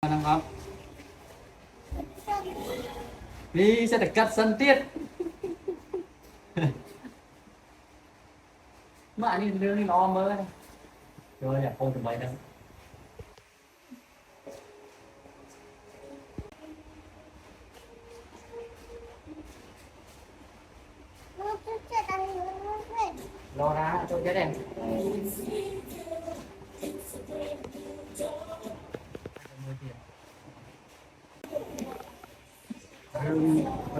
นะครับนี่เศรษฐกิจสันติเมื่ออันนี้เรื่องนี้ล้อเมื่อเดี๋ยวอยากโอนถึงไปนะรอนะตัวเจ๊แดง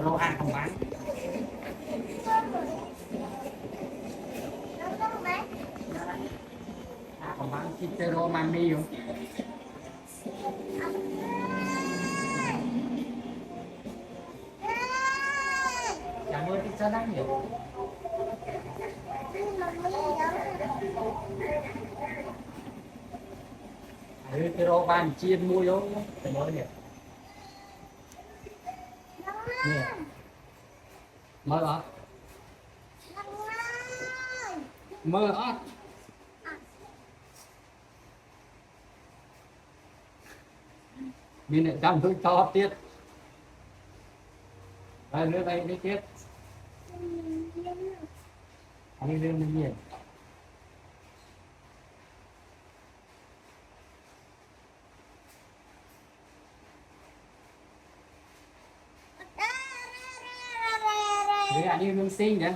รออ่านของมันของมันคิดจะรอมันมีอยู่อย่างเมื่อที่จะนั่งอยู่cái rô ban chiên mua vô cái mới nè nè mơ hả mơ á mình lại trong tôi cho tiết đây nữa đây đi tiết anh lên lên nhiệt đấy anh đi lương sinh nhá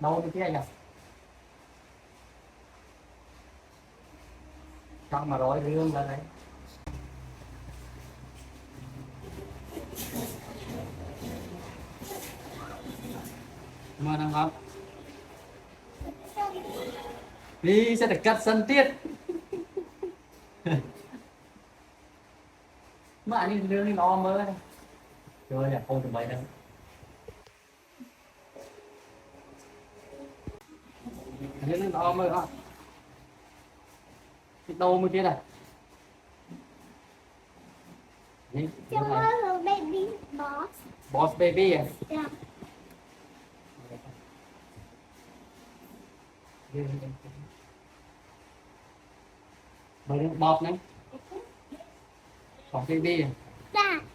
đâu đi kia nhỉ trong mà rồi lương ra đấy mà đang học đi sẽ được cắt sân tiết mà anh đi lương đi lo mơ này rồiอยากโอนถึงไปนะอันนี้เรื่องเอามืออ่ะที่โตเมื่อกี้น่ะนี่ Tomorrow, baby boss. บอสเบบี้อ่ะ Yeah. เบอร์บอกนะของเบบี้ That.